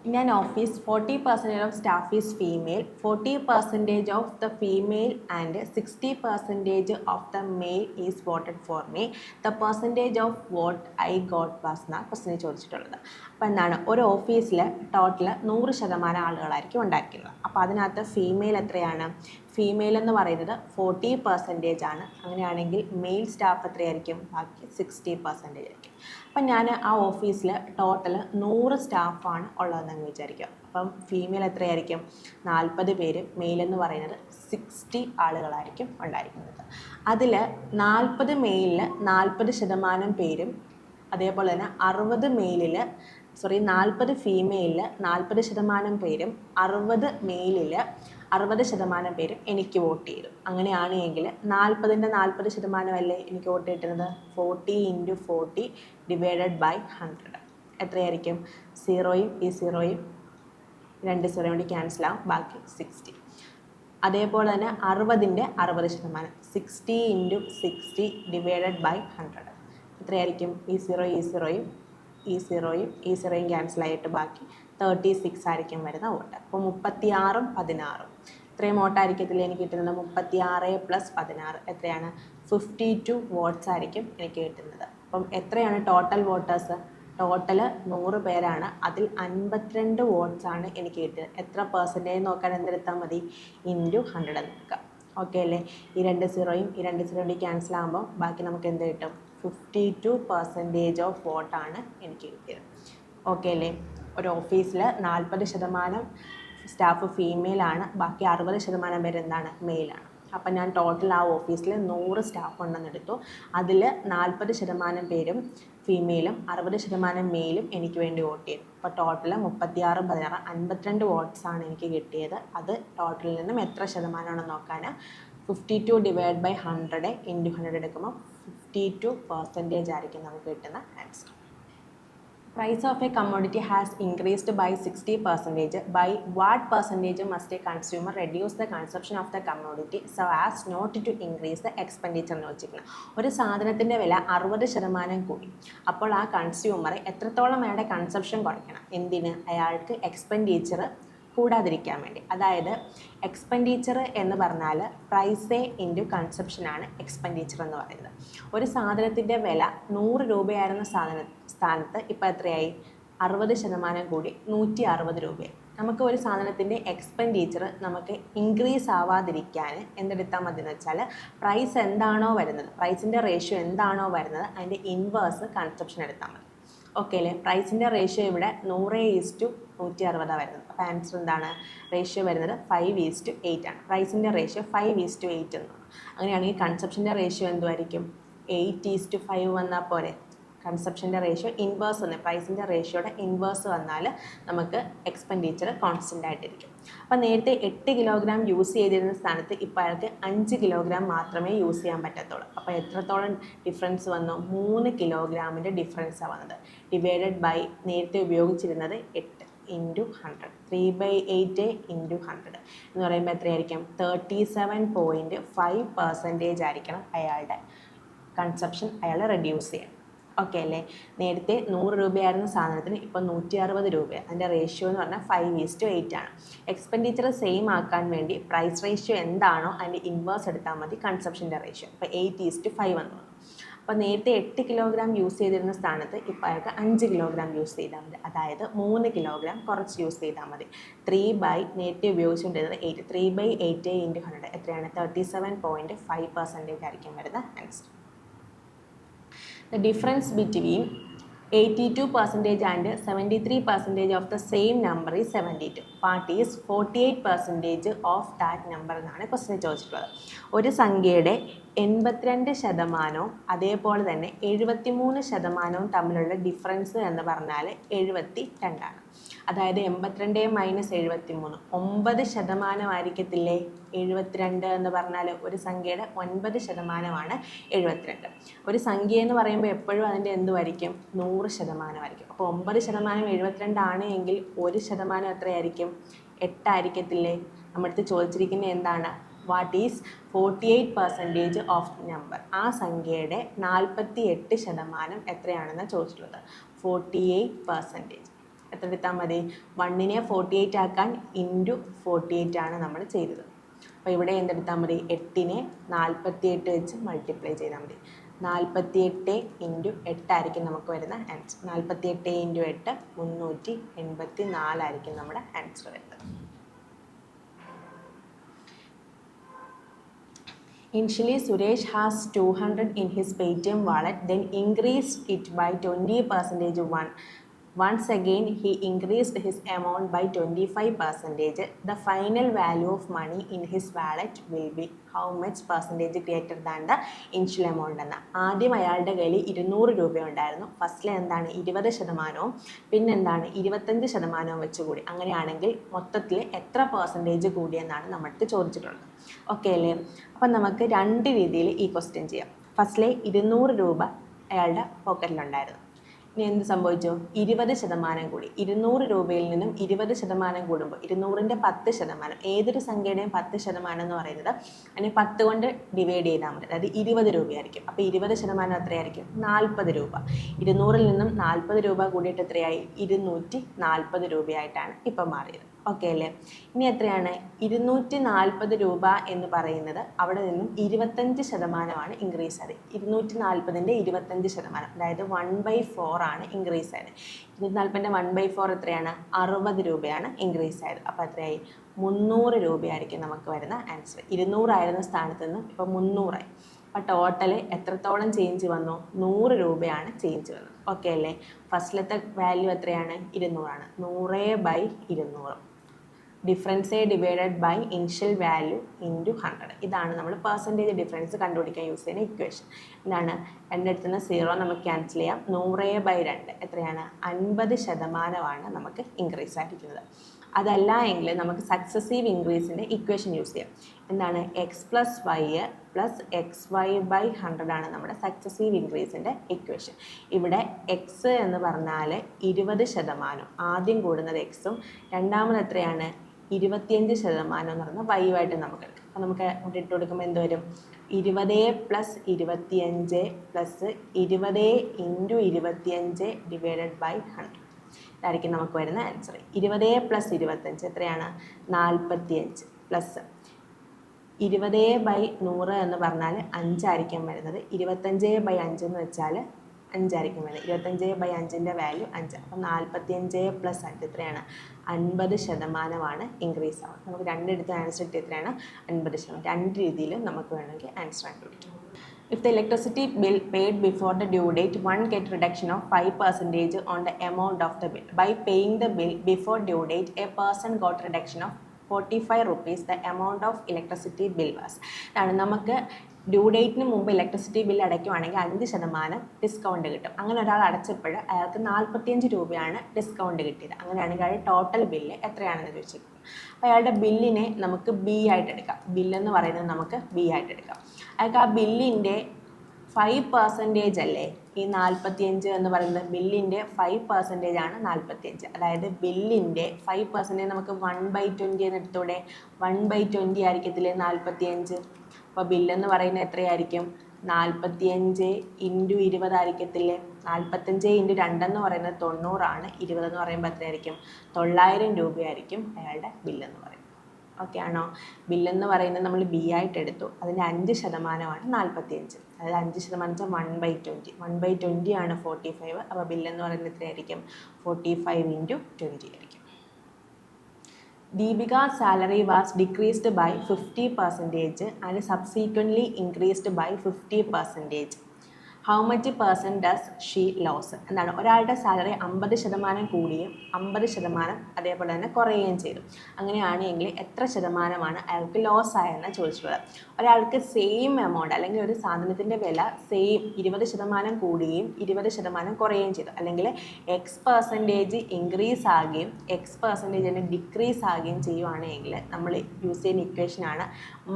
In an office, 40% of staff is female, 40% of the female and 60% of the male is voted for me. The percentage of vote I got was എന്നാണ് ക്വസ്റ്റിന് ചോദിച്ചിട്ടുള്ളത്. അപ്പോൾ എന്താണ്, ഒരു ഓഫീസിൽ total 100% ആളുകളായിരിക്കും ഉണ്ടായിരിക്കുന്നത്. അപ്പോൾ അതിനകത്ത് ഫീമെയിൽ എത്രയാണ്? ഫീമെയിൽ എന്ന് പറയുന്നത് 40% ആണ്. അങ്ങനെയാണെങ്കിൽ മെയിൽ സ്റ്റാഫ് എത്രയായിരിക്കും? ബാക്കി 60% ആയിരിക്കും. അപ്പം ഞാൻ ആ ഓഫീസിൽ ടോട്ടൽ 100 സ്റ്റാഫാണ് ഉള്ളതെന്ന് വിചാരിക്കുക. അപ്പം ഫീമെയിൽ എത്രയായിരിക്കും? 40 പേര്, മെയിൽ എന്ന് പറയുന്നത് 60 ആളുകളായിരിക്കും ഉണ്ടായിരിക്കുന്നത്. അതിൽ 40 മെയിലിൽ 40% പേരും, അതേപോലെ തന്നെ 40 ഫീമെയിലിൽ 40% പേരും 60 മെയിലിൽ 60% പേരും എനിക്ക് വോട്ട് ചെയ്തു. അങ്ങനെയാണ് എങ്കിൽ 40ൻ്റെ 40% അല്ലേ എനിക്ക് വോട്ട് കിട്ടുന്നത്? 40 × 40 / 100 എത്രയായിരിക്കും? 0യും ഈ 0യും 2 0 കൊണ്ട് ക്യാൻസലാവും, ബാക്കി 60. അതേപോലെ തന്നെ 60ൻ്റെ 60%, 60 × 60 / 100 എത്രയായിരിക്കും? ഈ 0 ഈ 0യും ഈ 0യും ഈ 0യും ക്യാൻസലായിട്ട് ബാക്കി 36 ആയിരിക്കും വരുന്ന വോട്ട്. അപ്പോൾ 36ഉം 16ഉം ഇത്രയും വോട്ടായിരിക്കത്തില്ല എനിക്ക് കിട്ടുന്നത്. 36 + 16 എത്രയാണ്? 52 വോട്ട്സ് ആയിരിക്കും എനിക്ക് കിട്ടുന്നത്. അപ്പം എത്രയാണ് ടോട്ടൽ വോട്ടേഴ്സ്? ടോട്ടൽ 100 പേരാണ്. അതിൽ 52 വോട്ട്സാണ് എനിക്ക് കിട്ടിയത്. എത്ര പെർസെൻറ്റേജ് നോക്കാൻ എന്തെടുത്താൽ മതി? × 100 നോക്കാം. ഓക്കെ അല്ലേ? ഈ 2 0യും ഈ 2 0 ക്യാൻസൽ ആകുമ്പോൾ ബാക്കി നമുക്ക് എന്ത് കിട്ടും? 52% ഓഫ് വോട്ടാണ് എനിക്ക് കിട്ടിയത്. ഓക്കെ അല്ലേ? ഒരു ഓഫീസിൽ 40% സ്റ്റാഫ് ഫീമെയിലാണ്, ബാക്കി 60% പേര് എന്താണ്? മെയിലാണ്. അപ്പം ഞാൻ ടോട്ടൽ ആ ഓഫീസിൽ 100 സ്റ്റാഫ് ഉണ്ടെന്നെടുത്തു. അതിൽ 40% പേരും ഫീമെയിലും 60% മെയിലും എനിക്ക് വേണ്ടി വോട്ട് ചെയ്തു. അപ്പോൾ ടോട്ടൽ 36 16 52 വോട്ട്സാണ് എനിക്ക് കിട്ടിയത്. അത് ടോട്ടലിൽ നിന്നും എത്ര ശതമാനമാണെന്ന് നോക്കാൻ 52 / 100 × 100 എടുക്കുമ്പോൾ 52% ആയിരിക്കും നമുക്ക് കിട്ടുന്ന answer. Price of a commodity has increased by 60%. By what percentage must a consumer reduce the consumption of the commodity so as not to increase the expenditure എന്ന് വെച്ചിരിക്കുന്നത്? ഒരു സാധനത്തിൻ്റെ വില 60% കൂടി. അപ്പോൾ ആ കൺസ്യൂമർ എത്രത്തോളം അയാളുടെ കൺസപ്ഷൻ കുറയ്ക്കണം? എന്തിന്? അയാൾക്ക് എക്സ്പെൻഡിച്ചർ കൂടാതിരിക്കാൻ വേണ്ടി. അതായത് എക്സ്പെൻഡിച്ചർ എന്ന് പറഞ്ഞാൽ പ്രൈസ് × കൺസപ്ഷനാണ് എക്സ്പെൻഡിച്ചർ എന്ന് പറയുന്നത്. ഒരു സാധനത്തിൻ്റെ വില 100 രൂപയായിരുന്ന സ്ഥാനത്ത് ഇപ്പോൾ എത്രയായി? 60% കൂടി 160 രൂപയായി. നമുക്ക് ഒരു സാധനത്തിൻ്റെ എക്സ്പെൻഡിച്ചർ നമുക്ക് ഇൻക്രീസ് ആവാതിരിക്കാൻ എന്തെടുത്താൽ മതി എന്ന് വെച്ചാൽ പ്രൈസ് എന്താണോ വരുന്നത്, പ്രൈസിൻ്റെ റേഷ്യോ എന്താണോ വരുന്നത് അതിൻ്റെ ഇൻവേഴ്സ് കൺസപ്ഷൻ എടുത്താൽ മതി. ഓക്കെ അല്ലേ? പ്രൈസിൻ്റെ റേഷ്യോ ഇവിടെ 100:160 വരുന്നത്. അപ്പോൾ ആൻസർ എന്താണ്? റേഷ്യോ വരുന്നത് 5:8 ആണ്. പ്രൈസിൻ്റെ റേഷ്യോ 5:8 എന്നാണ്. അങ്ങനെയാണെങ്കിൽ കൺസപ്ഷൻ്റെ റേഷ്യോ എന്തുമായിരിക്കും? 8:5 വന്നാൽ പോരെ? കൺസപ്ഷൻ്റെ റേഷ്യോ ഇൻവേഴ്സ് വന്ന് പ്രൈസിൻ്റെ റേഷ്യോയുടെ ഇൻവേഴ്സ് വന്നാൽ നമുക്ക് എക്സ്പെൻഡിച്ചർ കോൺസ്റ്റൻ്റ് ആയിട്ടിരിക്കും. അപ്പോൾ നേരത്തെ 8 കിലോഗ്രാം യൂസ് ചെയ്തിരുന്ന സ്ഥാനത്ത് ഇപ്പോൾ അയാൾക്ക് 5 കിലോഗ്രാം മാത്രമേ യൂസ് ചെയ്യാൻ പറ്റത്തുള്ളൂ. അപ്പോൾ എത്രത്തോളം ഡിഫറൻസ് വന്നു? 3 കിലോഗ്രാമിൻ്റെ ഡിഫറൻസാണ് വന്നത്. / നേരത്തെ ഉപയോഗിച്ചിരുന്നത് 8 × 100, 3/8 × 100 എന്ന് പറയുമ്പോൾ എത്രയായിരിക്കും? 37.5% ആയിരിക്കണം അയാളുടെ കൺസപ്ഷൻ അയാൾ റെഡ്യൂസ് ചെയ്യാൻ. ഓക്കെ അല്ലേ? നേരത്തെ 100 രൂപയായിരുന്ന സാധനത്തിന് ഇപ്പോൾ 160 രൂപയാണ്. അതിൻ്റെ റേഷ്യോ എന്ന് പറഞ്ഞാൽ 5:8 ആണ്. എക്സ്പെൻഡിച്ചർ സെയിം ആക്കാൻ വേണ്ടി പ്രൈസ് റേഷ്യോ എന്താണോ അതിൻ്റെ ഇൻവേഴ്സ് എടുത്താൽ മതി കൺസപ്ഷൻ്റെ റേഷ്യോ. അപ്പോൾ 8:5 എന്ന് പറഞ്ഞു. അപ്പോൾ നേരത്തെ 8 കിലോഗ്രാം യൂസ് ചെയ്തിരുന്ന സ്ഥാനത്ത് ഇപ്പോൾ അയാൾക്ക് 5 കിലോഗ്രാം യൂസ് ചെയ്താൽ മതി. അതായത് 3 കിലോഗ്രാം കുറച്ച് യൂസ് ചെയ്താൽ മതി. നേരത്തെ ഉപയോഗിച്ചുകൊണ്ടിരുന്നത് 8, 3/8 × 100 എത്രയാണ്? 37.5% ആയിരിക്കും വരുന്ന answer. The difference between 82% and 73% of the same number is 72. What is 48% of that number എന്നാണ് ക്വസ്റ്റ്യൻ ചോദിച്ചിട്ടുള്ളത്. ഒരു സംഖ്യയുടെ 82% അതേപോലെ തന്നെ 73% തമ്മിലുള്ള ഡിഫറൻസ് എന്ന് പറഞ്ഞാൽ 72 ആണ്. അതായത് 82 - 73 9% ആയിരിക്കത്തില്ലേ 72 എന്ന് പറഞ്ഞാൽ? ഒരു സംഖ്യയുടെ 9% 72. ഒരു സംഖ്യ എന്ന് പറയുമ്പോൾ എപ്പോഴും അതിൻ്റെ എന്തുമായിരിക്കും? 100% ആയിരിക്കും. അപ്പോൾ 9% 72 ആണ് എങ്കിൽ 1% എത്രയായിരിക്കും? 8 ആയിരിക്കത്തില്ലേ? നമ്മളടുത്ത് ചോദിച്ചിരിക്കുന്നത് എന്താണ്? What is 48% of number? ആ സംഖ്യയുടെ 48% എത്രയാണെന്ന് ചോദിച്ചിട്ടുള്ളത്. 48%. എത്ര എടുത്താൽ മതി? 1നെ 48 ആക്കാൻ ഇൻറ്റു 48 ആണ് നമ്മൾ ചെയ്തത്. അപ്പോൾ ഇവിടെ എന്തെടുത്താൽ മതി? 8നെ 48 വെച്ച് മൾട്ടിപ്ലൈ ചെയ്താൽ മതി. 48 ഇൻറ്റു 8 ആയിരിക്കും നമുക്ക് വരുന്ന ആൻസർ. 48 ഇൻറ്റു 8 384 ആയിരിക്കും നമ്മുടെ ആൻസർ വരുന്നത്. Initially, Suresh has 200 in his Paytm wallet, then increased it by 20%. Once again, he increased his amount by 25%. The final value of money in his wallet will be how much percentage greater than the initial amount എന്ന്. ആദ്യം അയാളുടെ കയ്യിൽ 200 രൂപ ഉണ്ടായിരുന്നു. ഫസ്റ്റിൽ എന്താണ് 20%, പിന്നെന്താണ് 25% വെച്ച് കൂടി. അങ്ങനെയാണെങ്കിൽ മൊത്തത്തിൽ എത്ര പെർസെൻറ്റേജ് കൂടിയെന്നാണ് നമ്മൾക്ക് ചോദിച്ചിട്ടുള്ളത്. ഓക്കെ അല്ലേ? അപ്പം നമുക്ക് 2 രീതിയിൽ ഈ ക്വസ്റ്റ്യൻ ചെയ്യാം. ഫസ്റ്റിലെ 200 രൂപ അയാളുടെ പോക്കറ്റിലുണ്ടായിരുന്നു. ഇനി എന്ത് സംഭവിച്ചു? 20% കൂടി. 200 രൂപയിൽ നിന്നും 20% കൂടുമ്പോൾ 200ൻ്റെ 10%, ഏതൊരു സംഖ്യയുടെയും 10% എന്ന് പറയുന്നത് അതിനെ 10 കൊണ്ട് ഡിവൈഡ് ചെയ്താൽ മതി. അതായത് 20 രൂപയായിരിക്കും. അപ്പോൾ 20% എത്രയായിരിക്കും? 40 രൂപ. 200ൽ നിന്നും 40 രൂപ കൂടിയിട്ട് എത്രയായി? 240 രൂപയായിട്ടാണ് ഇപ്പം മാറിയത്. ഓക്കെ അല്ലേ? ഇനി എത്രയാണ്? 240 രൂപ എന്ന് പറയുന്നത് അവിടെ നിന്നും 25% ഇൻക്രീസ് ആയത്. 240ൻ്റെ 25%, അതായത് 1/4 ആണ് ഇൻക്രീസ് ആയത്. 240ൻ്റെ 1/4 എത്രയാണ്? 60 രൂപയാണ് ഇൻക്രീസ് ആയത്. അപ്പോൾ എത്രയായി? 300 രൂപയായിരിക്കും നമുക്ക് വരുന്ന ആൻസർ. 200 ആയിരുന്ന സ്ഥാനത്ത് നിന്നും ഇപ്പോൾ 300 ആയി. അപ്പോൾ ടോട്ടൽ എത്രത്തോളം ചേഞ്ച് വന്നു? 100 രൂപയാണ് ചേഞ്ച് വന്നത്. ഓക്കെ അല്ലേ? ഫസ്റ്റിലത്തെ വാല്യൂ എത്രയാണ്? 200 ആണ്. 100/200. Difference divided by initial value into 100. ഇതാണ് നമ്മൾ പെർസെൻറ്റേജ് ഡിഫറൻസ് കണ്ടുപിടിക്കാൻ യൂസ് ചെയ്യുന്ന ഇക്വേഷൻ. എന്താണ്? രണ്ടിടത്തുനിന്ന് 0 നമുക്ക് ക്യാൻസൽ ചെയ്യാം. 100/2 എത്രയാണ്? 50% നമുക്ക് ഇൻക്രീസ് ആയിരിക്കുന്നത്. അതല്ല എങ്കിൽ നമുക്ക് സക്സസീവ് ഇൻക്രീസിൻ്റെ ഇക്വേഷൻ യൂസ് ചെയ്യാം. എന്താണ്? x+y + xy/100 ആണ് നമ്മുടെ സക്സസീവ് ഇൻക്രീസിൻ്റെ ഇക്വേഷൻ. ഇവിടെ എക്സ് എന്ന് പറഞ്ഞാൽ 20%, ആദ്യം കൂടുന്നത് എക്സും രണ്ടാമത് എത്രയാണ്? 25% എന്ന് പറയുന്നത് വൈയുമായിട്ട് നമുക്ക് എടുക്കാം. അപ്പോൾ നമുക്ക് ഇവിടെ ഇട്ട് കൊടുക്കുമ്പോൾ എന്ത് വരും? 20 + 25 + 20 × 25 ഡിവൈഡഡ് ബൈ 100. ഇതായിരിക്കും നമുക്ക് വരുന്ന ആൻസർ. 20 + 25 എത്രയാണ്? 45 പ്ലസ് 20/100 എന്ന് പറഞ്ഞാൽ 5 ആയിരിക്കും വരുന്നത്. 25/5 എന്ന് വെച്ചാൽ 5 ആയിരിക്കും വരുന്നത്. 25/5ൻ്റെ വാല്യൂ 5. അപ്പം 45 + 5 എത്രയാണ്? 50% ഇൻക്രീസ് ആവും. നമുക്ക് രണ്ടിടത്തും ആൻസർ കിട്ടി എത്രയാണ്? 50%. രണ്ട് രീതിയിലും നമുക്ക് വേണമെങ്കിൽ ആൻസർ കണ്ടുപിടിക്കാം. If the electricity bill paid before the due date, one get reduction of 5% on the amount of the bill. By paying the bill before due date, a person got reduction of 45 rupees. The amount of electricity bill was. അതാണ് നമുക്ക് due ഡേറ്റിന് മുമ്പ് electricity bill അടയ്ക്കുവാണെങ്കിൽ 5% discount കിട്ടും. അങ്ങനെ ഒരാൾ അടച്ചപ്പോൾ അയാൾക്ക് 45 രൂപയാണ് discount കിട്ടിയത്. അങ്ങനെയാണെങ്കിൽ അയാൾ ടോട്ടൽ ബില്ല് എത്രയാണെന്ന് ചോദിച്ചിരിക്കുന്നത്. അപ്പോൾ അയാളുടെ ബില്ലിനെ നമുക്ക് ബി ആയിട്ട് എടുക്കാം. ബില്ലെന്ന് പറയുന്നത് നമുക്ക് ബി ആയിട്ട് എടുക്കാം. അയാൾക്ക് ആ ബില്ലിൻ്റെ 5% അല്ലേ ഈ 45 എന്ന് പറയുന്നത്? ബില്ലിൻ്റെ 5% ആണ് 45. അതായത് ബില്ലിൻ്റെ 5% നമുക്ക് 1/20 എന്ന് എടുത്തൂടെ? 1/20 ആയിരിക്കത്തില്ലേ 45? അപ്പോൾ ബില്ലെന്ന് പറയുന്നത് എത്രയായിരിക്കും? 45 × 20 ആയിരിക്കത്തില്ലേ? 45 × 2 എന്ന് പറയുന്നത് 90 ആണ്. 20 എന്ന് പറയുമ്പോൾ എത്രയായിരിക്കും? 900 രൂപയായിരിക്കും അയാളുടെ ബില്ലെന്ന് പറയുന്നത്. ഓക്കെ ആണോ? ബില്ലെന്ന് പറയുന്നത് നമ്മൾ ബി ആയിട്ട് എടുത്തു. അതിൻ്റെ 5% 45. അതായത് 5% 1/20. 1/20 ആണ് 45. അപ്പോൾ ബില്ലെന്ന് പറയുന്നത് എത്രയായിരിക്കും? 45 × 20 ആയിരിക്കും. Deepika's salary was decreased by 50% and subsequently increased by 50%. How much % does she lose? എന്താണ്? ഒരാളുടെ സാലറി 50% കൂടിയും 50% അതേപോലെ തന്നെ കുറയുകയും ചെയ്തു. അങ്ങനെയാണെങ്കിൽ എത്ര ശതമാനമാണ് അയാൾക്ക് ലോസ് ആയെന്ന് ചോദിച്ചിട്ടുള്ളത്. ഒരാൾക്ക് സെയിം എമൗണ്ട് അല്ലെങ്കിൽ ഒരു സാധനത്തിൻ്റെ വില സെയിം 20% കൂടുകയും 20% കുറയുകയും ചെയ്തു. അല്ലെങ്കിൽ x% ഇൻക്രീസ് ആകുകയും x% ഡിക്രീസ് ആകുകയും ചെയ്യുവാണെങ്കിൽ നമ്മൾ യൂസ് ചെയ്യുന്ന ഇക്വേഷനാണ്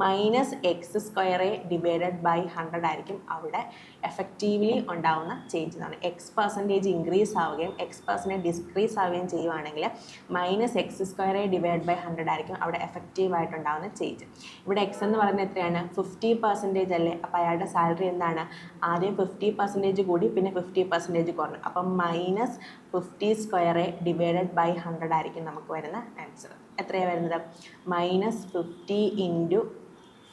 -x² ഡിവൈഡഡ് ബൈ 100 ആയിരിക്കും അവിടെ എഫക്റ്റീവ് എഫക്റ്റീവ്ലി ഉണ്ടാകുന്ന ചേഞ്ച് എന്നാണ്. X% ഇൻക്രീസ് ആവുകയും X% ഡിസ്ക്രീസ് ആവുകയും ചെയ്യുവാണെങ്കിൽ -x²/100 ആയിരിക്കും അവിടെ എഫക്റ്റീവായിട്ടുണ്ടാകുന്ന ചേഞ്ച്. ഇവിടെ എക്സ് എന്ന് പറയുന്നത് എത്രയാണ്? 50% അല്ലേ. അപ്പോൾ അയാളുടെ സാലറി എന്താണ്? ആദ്യം 50% കൂടി പിന്നെ 50% കുറഞ്ഞു. അപ്പം -50² ആയിരിക്കും നമുക്ക് വരുന്ന ആൻസർ. എത്രയാണ് വരുന്നത്? -50 ×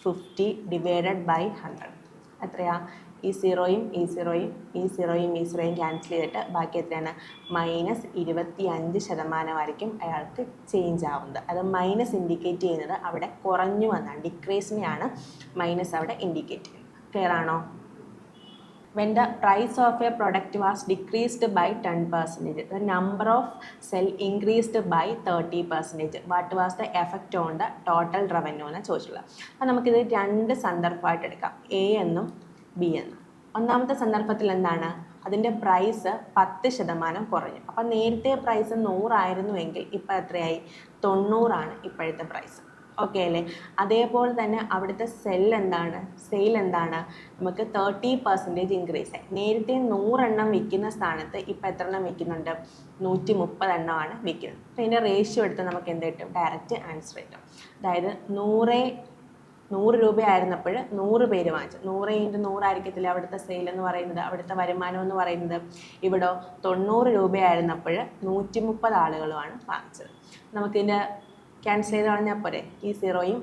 50/100 എത്രയാ? ഈ സീറോയും ഈ സീറോയും ഈ സീറോയും ഈ സീറോയും ക്യാൻസൽ ചെയ്തിട്ട് ബാക്കി എത്രയാണ്? -25% ആയിരിക്കും അയാൾക്ക് ചേഞ്ച് ആവുന്നത്. അത് മൈനസ് ഇൻഡിക്കേറ്റ് ചെയ്യുന്നത് അവിടെ കുറഞ്ഞു എന്നാണ്. ഡിക്രീസിനെയാണ് മൈനസ് അവിടെ ഇൻഡിക്കേറ്റ് ചെയ്യുന്നത്. ക്ലിയർ ആണോ? When the price of a product was decreased by 10%, the number of sell increased by 30%. What was the effect on the total revenue എന്ന് ചോദിച്ചിട്ടുള്ളത്. അപ്പോൾ നമുക്കിത് രണ്ട് സന്ദർഭമായിട്ട് എടുക്കാം, എ എന്നും ബി എന്നും. ഒന്നാമത്തെ സന്ദർഭത്തിൽ എന്താണ്? അതിൻ്റെ പ്രൈസ് 10% കുറഞ്ഞു. അപ്പം നേരത്തെ പ്രൈസ് 100 ആയിരുന്നുവെങ്കിൽ ഇപ്പം എത്രയായി? 90 ഇപ്പോഴത്തെ പ്രൈസ്. ഓക്കെ അല്ലേ? അതേപോലെ തന്നെ അവിടുത്തെ സെയിൽ എന്താണ്? നമുക്ക് 30% ഇൻക്രീസ് ആയി. നേരത്തെ 100 എണ്ണം വിൽക്കുന്ന സ്ഥാനത്ത് ഇപ്പം എത്ര എണ്ണം വിൽക്കുന്നുണ്ട്? 130 എണ്ണമാണ് വിൽക്കുന്നത്. അപ്പോൾ ഇതിൻ്റെ റേഷ്യോ എടുത്ത് നമുക്ക് എന്ത് കിട്ടും? ഡയറക്റ്റ് ആൻസർ കിട്ടും. അതായത് 100 രൂപയായിരുന്നപ്പോൾ 100 പേര് വാങ്ങിച്ചു. 100 × 100 ആയിരിക്കത്തില്ല അവിടുത്തെ സെയിൽ എന്ന് പറയുന്നത്, അവിടുത്തെ വരുമാനം എന്ന് പറയുന്നത്. ഇവിടെ 90 രൂപയായിരുന്നപ്പോൾ 130 ആളുകളുമാണ് വാങ്ങിച്ചത്. നമുക്കിതിൻ്റെ ക്യാൻസൽ ചെയ്ത് കളഞ്ഞാൽ പോരെ? ഈ സീറോയും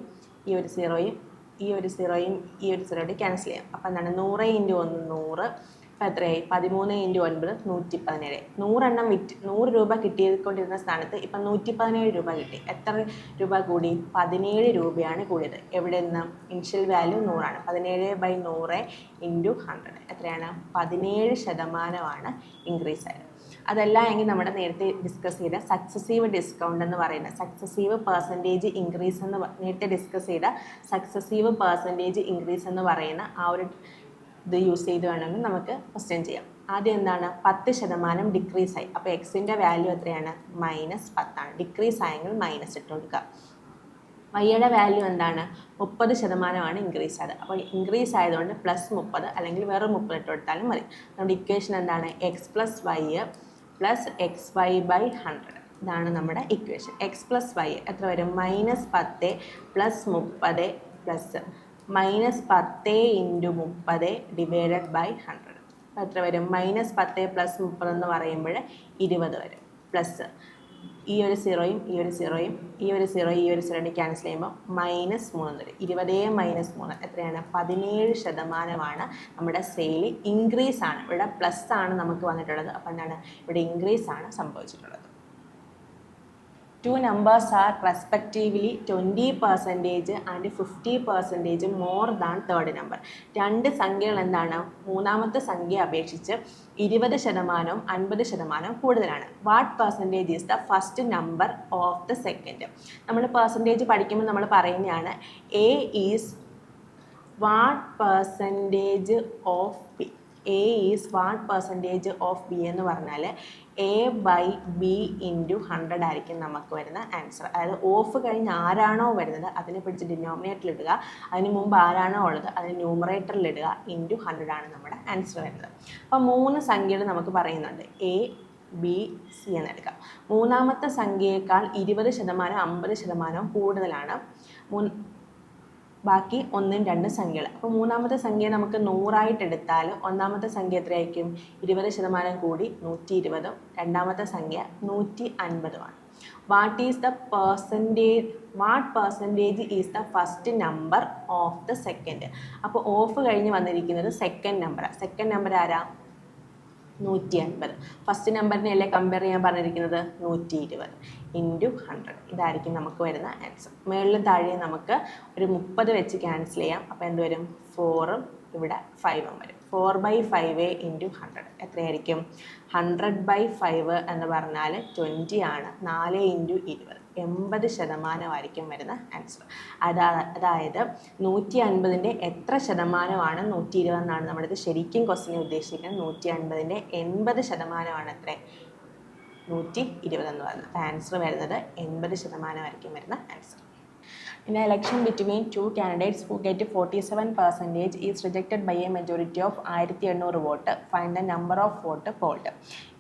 ഈ ഒരു സീറോയും ഈ ഒരു സീറോയും ഈ ഒരു സീറോയും ക്യാൻസൽ ചെയ്യാം. അപ്പം എന്താണ്? 100 × 1 100. ഇപ്പം എത്രയായി? 13 × 9 117. 100 എണ്ണം വിറ്റ് 100 രൂപ കിട്ടിക്കൊണ്ടിരുന്ന സ്ഥാനത്ത് ഇപ്പം 117 രൂപ കിട്ടി. എത്ര രൂപ കൂടി? 17 രൂപയാണ് കൂടിയത്. എവിടെ നിന്ന്? ഇനിഷ്യൽ വാല്യൂ 100 17/100 × 100 എത്രയാണ്? 17% ഇൻക്രീസ് ആയത്. അതല്ല എങ്കിൽ നമ്മുടെ നേരത്തെ ഡിസ്കസ് ചെയ്ത സക്സസീവ് ഡിസ്കൗണ്ട് എന്ന് പറയുന്ന സക്സസീവ് പെർസെൻറ്റേജ് ഇൻക്രീസ് എന്ന് നേരത്തെ ഡിസ്കസ് ചെയ്ത സക്സസീവ് പെർസെൻറ്റേജ് ഇൻക്രീസ് എന്ന് പറയുന്ന ആ ഒരു ഇത് യൂസ് ചെയ്ത് വേണമെങ്കിൽ നമുക്ക് ക്വസ്റ്റ്യൻ ചെയ്യാം. ആദ്യം എന്താണ്? 10% ഡിക്രീസ് ആയി. അപ്പോൾ എക്സിൻ്റെ വാല്യൂ എത്രയാണ്? -10. ഡിക്രീസ് ആയെങ്കിൽ മൈനസ് ഇട്ട് കൊടുക്കുക. വൈയുടെ വാല്യൂ എന്താണ്? 30% ഇൻക്രീസ് ആയത്. അപ്പോൾ ഇൻക്രീസ് ആയതുകൊണ്ട് +30 അല്ലെങ്കിൽ വെറും 30 ഇട്ട് കൊടുത്താലും മതി. നമ്മുടെ ഇക്വേഷൻ എന്താണ്? x + y + xy/100. ഇതാണ് നമ്മുടെ ഇക്വേഷൻ. x + y എത്ര വരും? -10 + 30 പ്ലസ് -10 × 30/100. അപ്പോൾ എത്ര വരും? -10 + 30 എന്ന് പറയുമ്പോൾ 20 വരും. പ്ലസ് ഈ ഒരു സീറോയും ഈ ഒരു സീറോയും ഈ ഒരു സീറോയും ഈ ഒരു സീറോയും ക്യാൻസൽ ചെയ്യുമ്പോൾ -3 വരും. 20 - 3 എത്രയാണ്? 17% നമ്മുടെ സെയിൽ ഇൻക്രീസ് ആണ്. ഇവിടെ പ്ലസ് ആണ് നമുക്ക് വന്നിട്ടുള്ളത്. അപ്പോൾ എന്താണ്? ഇവിടെ ഇൻക്രീസ് ആണ് സംഭവിച്ചിട്ടുള്ളത്. Two numbers are respectively 20% and 50% more than third number. രണ്ട് സംഖ്യകൾ എന്താണ്? മൂന്നാമത്തെ സംഖ്യയെ അപേക്ഷിച്ച് 20% 50% കൂടുതലാണ്. What percentage is the first number of the second? നമ്മൾ പെർസെൻറ്റേജ് പഠിക്കുമ്പോൾ നമ്മൾ പറയുന്നതാണ് A is what percentage of B. A is what percentage of B എന്ന് പറഞ്ഞാൽ A/B × 100 ആയിരിക്കും നമുക്ക് വരുന്ന ആൻസർ. അതായത് ഓഫ് കഴിഞ്ഞ് ആരാണോ വരുന്നത് അതിനെ പിടിച്ച് ഡിനോമിനേറ്ററിൽ ഇടുക, അതിന് മുമ്പ് ആരാണോ ഉള്ളത് അതിന് ന്യൂമറേറ്ററിൽ ഇടുക, × 100 ആണ് നമ്മുടെ ആൻസർ വരുന്നത്. അപ്പോൾ 3 സംഖ്യകൾ നമുക്ക് പറയുന്നുണ്ട്, A, B, C എന്നെടുക്കാം. മൂന്നാമത്തെ സംഖ്യയേക്കാൾ 20% 50% കൂടുതലാണ് ബാക്കി 1, 2 സംഖ്യകൾ. അപ്പോൾ മൂന്നാമത്തെ സംഖ്യ നമുക്ക് 100 എടുത്താൽ ഒന്നാമത്തെ സംഖ്യ എത്രയായിരിക്കും? 20% കൂടി 120. രണ്ടാമത്തെ സംഖ്യ 150. What percentage is the first number of the second? അപ്പോൾ ഓഫ് കഴിഞ്ഞ് വന്നിരിക്കുന്നത് സെക്കൻഡ് നമ്പറാണ്. സെക്കൻഡ് നമ്പർ ആരാ? 150. ഫസ്റ്റ് നമ്പറിനെ അല്ലേ കമ്പയർ ചെയ്യാൻ പറഞ്ഞിരിക്കുന്നത്? 120 × 100. ഇതായിരിക്കും നമുക്ക് വരുന്ന ആൻസർ. മുകളിലും താഴെയും നമുക്ക് ഒരു 30 വെച്ച് ക്യാൻസൽ ചെയ്യാം. അപ്പോൾ എന്ത് വരും? 4ഉം ഇവിടെ 5ഉം വരും. 4/5 × 100 എത്രയായിരിക്കും? 100/5 എന്ന് പറഞ്ഞാൽ 20 ആണ്. 4 × 20 80% ആയിരിക്കും വരുന്ന ആൻസർ. അതായത് 150ൻ്റെ എത്ര ശതമാനമാണ് 120 എന്നാണ് നമ്മളിത് ശരിക്കും ക്വസ്റ്റിനെ ഉദ്ദേശിക്കുന്നത്. 150ൻ്റെ 80% എത്ര? 120 എന്ന് പറയുന്നത്. ആൻസർ വരുന്നത് 80% ആയിരിക്കും വരുന്ന answer. In an election between two candidates who get 47% is rejected by a majority of 1800 vote. Find the number of vote polled.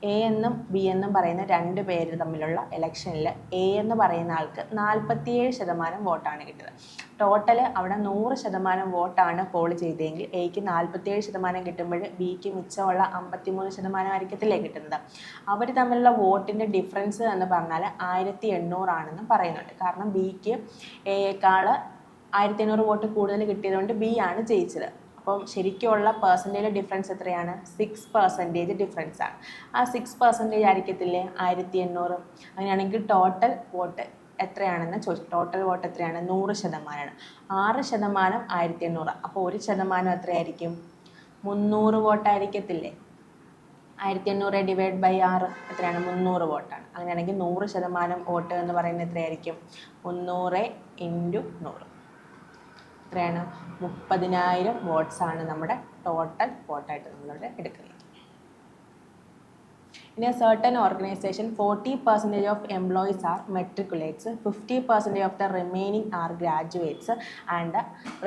A എന്നും ബി എന്നും പറയുന്ന രണ്ട് പേര് തമ്മിലുള്ള ഇലക്ഷനിൽ എ എന്ന് പറയുന്ന ആൾക്ക് 47% വോട്ടാണ് കിട്ടിയത്. ടോട്ടൽ അവിടെ 100% വോട്ടാണ് പോൾ ചെയ്തതെങ്കിൽ എക്ക് 47% കിട്ടുമ്പോൾ ബിക്ക് മിച്ചമുള്ള 53% ആയിരിക്കത്തില്ലേ കിട്ടുന്നത്. അവർ തമ്മിലുള്ള വോട്ടിൻ്റെ ഡിഫറൻസ് എന്ന് പറഞ്ഞാൽ 1800 ആണെന്ന് പറയുന്നുണ്ട്. കാരണം ബിക്ക് എയേക്കാൾ 1800 വോട്ട് കൂടുതൽ കിട്ടിയതുകൊണ്ട് ബി ആണ് ജയിച്ചത്. അപ്പം ശരിക്കുമുള്ള പെർസെൻറ്റേജ് ഡിഫറൻസ് എത്രയാണ്? 6% ഡിഫറൻസ് ആണ്. ആ 6% ആയിരിക്കത്തില്ലേ 1800. അങ്ങനെയാണെങ്കിൽ ടോട്ടൽ വോട്ട് എത്രയാണെന്ന് ചോദിച്ചു. ടോട്ടൽ വോട്ട് എത്രയാണ്? 100%. 6% 1800. അപ്പോൾ 1% എത്രയായിരിക്കും? 300 വോട്ടായിരിക്കത്തില്ലേ? 1800 ഡിവൈഡ് ബൈ 6 എത്രയാണ്? 300 വോട്ടാണ്. അങ്ങനെയാണെങ്കിൽ 100% വോട്ട് എന്ന് പറയുന്നത് എത്രയായിരിക്കും? 300 × 100 എത്രയാണ്? 30,000 വോട്ട്സാണ് നമ്മുടെ ടോട്ടൽ വോട്ടായിട്ട് നമ്മളിവിടെ എടുക്കുന്നത്. In a certain organization, 40% of employees are matriculates, 50% of the remaining are graduates, and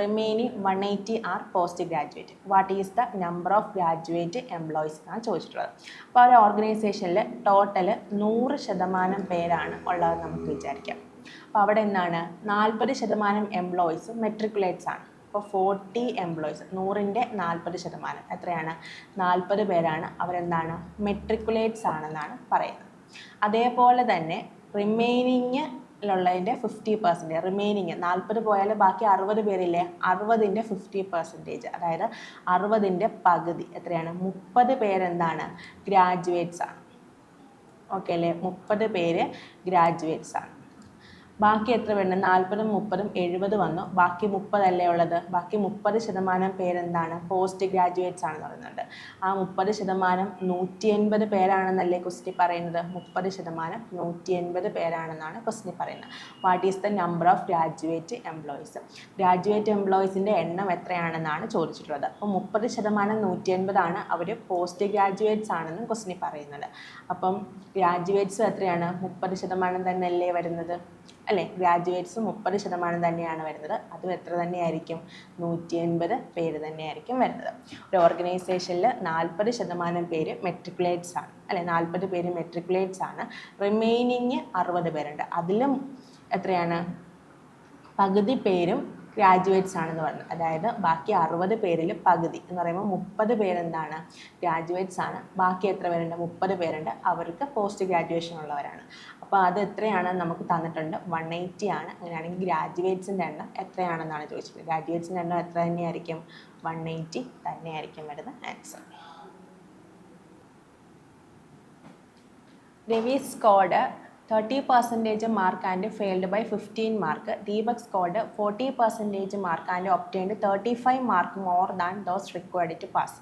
remaining 180 are postgraduate. What is the number of graduate employees എന്നാണ് ചോദിച്ചിട്ടുള്ളത്. അപ്പോൾ ഒരു ഓർഗനൈസേഷനിൽ ടോട്ടൽ 100% പേരാണ് ഉള്ളത് നമുക്ക് വിചാരിക്കാം. അപ്പോൾ അവിടെ എന്താണ്? 40% എംപ്ലോയീസ് മെട്രിക്കുലേറ്റ്സ് ആണ്. അപ്പോൾ 40 എംപ്ലോയീസ്, 100ൻ്റെ 40% എത്രയാണ്? 40 പേരാണ്. അവരെന്താണ്? മെട്രിക്കുലേറ്റ്സ് ആണെന്നാണ് പറയുന്നത്. അതേപോലെ തന്നെ റിമൈനിങ്ങിലുള്ളതിൻ്റെ 50%, റിമൈനിങ് 40 പോയാൽ ബാക്കി 60 പേരില്ലേ, 60ൻ്റെ 50%, അതായത് 60ൻ്റെ പകുതി എത്രയാണ്? 30 പേരെന്താണ്? ഗ്രാജുവേറ്റ്സ് ആണ്. ഓക്കെ അല്ലേ? 30 പേര് ഗ്രാജുവേറ്റ്സ് ആണ്. ബാക്കി എത്ര പേരുണ്ട്? 40, 30, 70 വന്നു. ബാക്കി 30 അല്ലേ ഉള്ളത്. ബാക്കി 30% പേരെന്താണ്? പോസ്റ്റ് ഗ്രാജുവേറ്റ്സ് ആണെന്ന് പറയുന്നുണ്ട്. ആ 30% 180 പേരാണെന്നല്ലേ ക്വസ്റ്റ്യൻ പറയുന്നത്. 30% 180 പേരാണെന്നാണ് ക്വസ്റ്റ്യൻ പറയുന്നത്. What is the number of graduate employees? Graduate എംപ്ലോയീസിൻ്റെ എണ്ണം എത്രയാണെന്നാണ് ചോദിച്ചിട്ടുള്ളത്. അപ്പോൾ 30% 180 ആണ്. അവർ പോസ്റ്റ് ഗ്രാജുവേറ്റ്സ് ആണെന്നും ക്വസ്റ്റ്യൻ പറയുന്നത്. അപ്പം ഗ്രാജുവേറ്റ്സ് എത്രയാണ്? 30% തന്നെയല്ലേ വരുന്നത് അല്ലേ? ഗ്രാജുവേറ്റ്സ് 30% തന്നെയാണ് വരുന്നത്. അതും എത്ര തന്നെയായിരിക്കും? 180 പേര് തന്നെയായിരിക്കും വരുന്നത്. ഒരു ഓർഗനൈസേഷനിൽ 40% പേര് മെട്രിക്കുലേറ്റ്സ് ആണ് അല്ലേ? 40 പേര് മെട്രിക്കുലേറ്റ്സ് ആണ്. റിമൈനിങ് 60 പേരുണ്ട്. അതിലും എത്രയാണ്? പകുതി പേരും ഗ്രാജുവേറ്റ്സ് ആണെന്ന് പറഞ്ഞു. അതായത് ബാക്കി 60 പേരിൽ പകുതി എന്ന് പറയുമ്പോൾ 30 പേരെന്താണ്? ഗ്രാജുവേറ്റ്സ് ആണ്. ബാക്കി എത്ര പേരുണ്ട്? 30 പേരുണ്ട്. അവർക്ക് പോസ്റ്റ് ഗ്രാജുവേഷൻ ഉള്ളവരാണ്. അപ്പോൾ അത് എത്രയാണ് നമുക്ക് തന്നിട്ടുണ്ട്? 180 ആണ്. അങ്ങനെയാണെങ്കിൽ ഗ്രാജുവേറ്റ്സിൻ്റെ എണ്ണം എത്രയാണെന്നാണ് ചോദിച്ചത്. ഗ്രാജുവേറ്റ്സിൻ്റെ എണ്ണം എത്ര തന്നെയായിരിക്കും? 180 തന്നെയായിരിക്കും വരുന്ന answer. Ravi scored 30% mark and failed by 15 mark. Deepak scored 40% mark and obtained 35 mark more than those required to pass.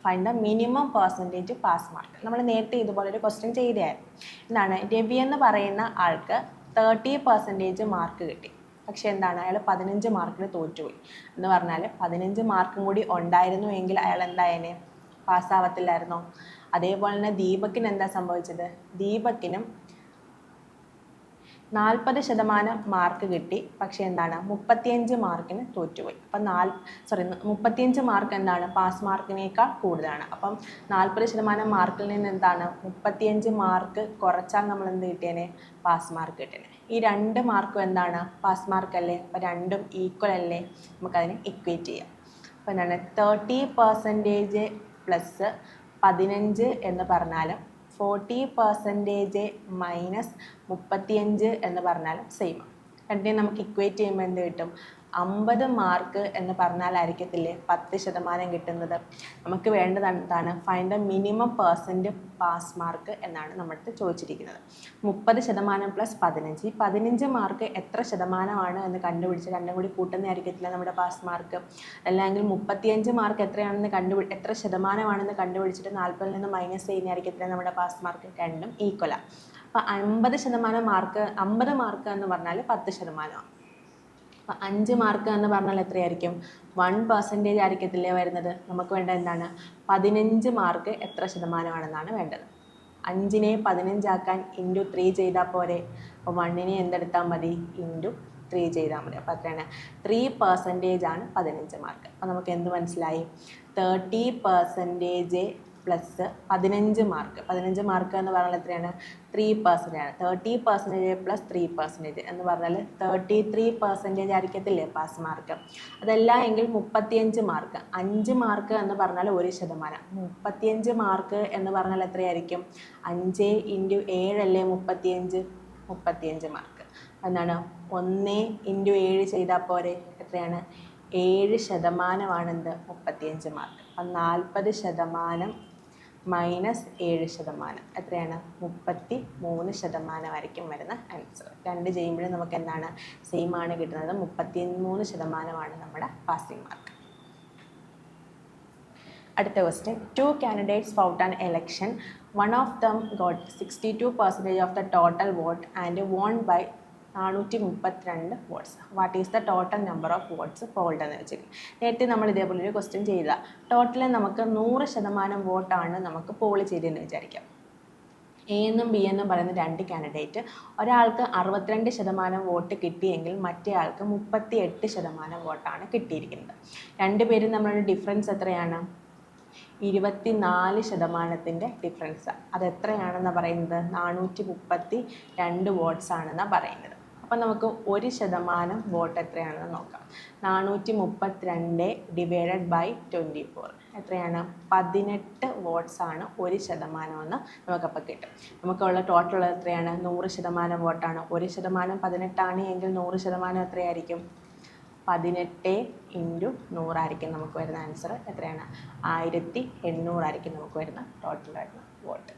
Find the minimum percentage pass mark. നമ്മൾ നേരത്തെ ഇതുപോലൊരു ക്വസ്റ്റ്യൻ ചെയ്തായിരുന്നു. എന്താണ്? രവി എന്ന് പറയുന്ന ആൾക്ക് 30% മാർക്ക് കിട്ടി. പക്ഷെ എന്താണ്? അയാൾ 15 മാർക്കിന് തോറ്റുപോയി. എന്ന് പറഞ്ഞാൽ 15 മാർക്കും കൂടി ഉണ്ടായിരുന്നു എങ്കിൽ അയാൾ എന്തായാലും പാസ്സാവത്തില്ലായിരുന്നോ? അതേപോലെ തന്നെ ദീപക്കിന് എന്താ സംഭവിച്ചത്? ദീപക്കിനും 40% മാർക്ക് കിട്ടി. പക്ഷേ എന്താണ്? 35 മാർക്കിന് തോറ്റുപോയി. അപ്പം 35 മാർക്ക് എന്താണ്? പാസ് മാർക്കിനേക്കാൾ കൂടുതലാണ്. അപ്പം 40% മാർക്കിൽ നിന്ന് എന്താണ്? 35 മാർക്ക് കുറച്ചാൽ നമ്മൾ എന്ത് കിട്ടിയേനെ? Pass mark കിട്ടിയേനെ. ഈ 2 മാർക്കും എന്താണ്? പാസ് മാർക്കല്ലേ? അപ്പം രണ്ടും ഈക്വൽ അല്ലേ? നമുക്കതിനെ ഇക്വേറ്റ് ചെയ്യാം. അപ്പം എന്താണ്? 30% പ്ലസ് 15 എന്ന് പറഞ്ഞാലും 40% മൈനസ് 35 എന്ന് പറഞ്ഞാലും സെയിം. രണ്ടിനെയും നമുക്ക് ഇക്വേറ്റ് ചെയ്യുമ്പോൾ എന്ത് കിട്ടും? 50 മാർക്ക് എന്ന് പറഞ്ഞാലായിരിക്കത്തില്ലേ 10% കിട്ടുന്നത്. നമുക്ക് വേണ്ടത് എന്താണ്? Find the minimum percent pass mark എന്നാണ് നമ്മുടെ ചോദിച്ചിരിക്കുന്നത്. 30% പ്ലസ് 15. ഈ 15 മാർക്ക് എത്ര ശതമാനമാണ് എന്ന് കണ്ടുപിടിച്ച് രണ്ടും കൂടി കൂട്ടുന്നതായിരിക്കത്തില്ല നമ്മുടെ പാസ് മാർക്ക്. അല്ലെങ്കിൽ 35 മാർക്ക് എത്രയാണെന്ന് എത്ര ശതമാനമാണെന്ന് കണ്ടുപിടിച്ചിട്ട് 40-ൽ നിന്ന് മൈനസ് ചെയ്യുന്നതായിരിക്കത്തില്ല നമ്മുടെ പാസ് മാർക്ക്. രണ്ടും ഈക്വലാണ്. അപ്പോൾ 50% മാർക്ക്, 50 മാർക്ക് എന്ന് പറഞ്ഞാൽ 10%. അപ്പോൾ 5 മാർക്ക് എന്ന് പറഞ്ഞാൽ എത്രയായിരിക്കും? 1% ആയിരിക്കത്തില്ലേ വരുന്നത്. നമുക്ക് വേണ്ട എന്താണ്? 15 മാർക്ക് എത്ര ശതമാനമാണെന്നാണ് വേണ്ടത്. 5നെ 15 ആക്കാൻ × 3 ചെയ്താൽ പോരെ. അപ്പോൾ 1നെ എന്തെടുത്താൽ മതി? × 3 ചെയ്താൽ മതി. അപ്പോൾ എത്രയാണ് 3% ആണ് 15 മാർക്ക്. അപ്പോൾ നമുക്ക് എന്ത് മനസ്സിലായി? 30% പ്ലസ് 15 മാർക്ക്. 15 മാർക്ക് എന്ന് പറഞ്ഞാൽ എത്രയാണ്? 3% ആണ്. 30% പ്ലസ് 3% എന്ന് പറഞ്ഞാൽ 33% ആയിരിക്കത്തില്ലേ പാസ് മാർക്ക്? അതല്ല എങ്കിൽ 35 മാർക്ക്. 5 മാർക്ക് എന്ന് പറഞ്ഞാൽ 1%. 35 മാർക്ക് എന്ന് പറഞ്ഞാൽ എത്രയായിരിക്കും? 5 × 7 അല്ലേ 35? 35 മാർക്ക്. എന്താണ് 1 × 7 ചെയ്താൽ പോരെ? എത്രയാണ്? 7% എന്ത്? 35 മാർക്ക്. അപ്പം 40% മൈനസ് 7% എത്രയാണ്? 33% ആയിരിക്കും വരുന്ന ആൻസർ. 2 ചെയ്യുമ്പോഴും നമുക്ക് എന്താണ്? സെയിം ആണ് കിട്ടുന്നത്. 33% നമ്മുടെ പാസിംഗ് മാർക്ക്. അടുത്ത question, 2 candidates fought an election. One of them got 62% of the total vote and won by 432 votes. What is the total number of votes polled എന്ന് വെച്ചിട്ട് നേരത്തെ നമ്മൾ ഇതേപോലെ ഒരു ക്വസ്റ്റ്യൻ ചെയ്ത ടോട്ടൽ നമുക്ക് 100% വോട്ടാണ് നമുക്ക് പോൾ ചെയ്തതെന്ന് വിചാരിക്കാം. എ എന്നും ബി എന്നും പറയുന്ന 2 കാൻഡിഡേറ്റ്, ഒരാൾക്ക് 62% വോട്ട് കിട്ടിയെങ്കിൽ മറ്റേ ആൾക്ക് 38% വോട്ടാണ് കിട്ടിയിരിക്കുന്നത്. രണ്ടുപേരും നമ്മളുടെ ഡിഫറൻസ് എത്രയാണ്? 24% ഡിഫറൻസ്. അതെത്രയാണെന്ന് പറയുന്നത്? 432 വോട്ട്സ് ആണെന്നാണ് പറയുന്നത്. അപ്പം നമുക്ക് 1% വോട്ട് എത്രയാണെന്ന് നോക്കാം. 432 ഡിവൈഡഡ് ബൈ 24 എത്രയാണ്? 18 വോട്ട്സ് ആണ് 1% എന്ന് നമുക്കപ്പോൾ കിട്ടും. നമുക്കുള്ള ടോട്ടൽ എത്രയാണ്? 100% വോട്ടാണ്. 1% 18 ആണ് എങ്കിൽ 100% എത്രയായിരിക്കും? 18 × 100 ആയിരിക്കും നമുക്ക് വരുന്ന ആൻസർ. എത്രയാണ്? 1800 ആയിരിക്കും നമുക്ക് വരുന്ന ടോട്ടൽ വരുന്ന വോട്ട്.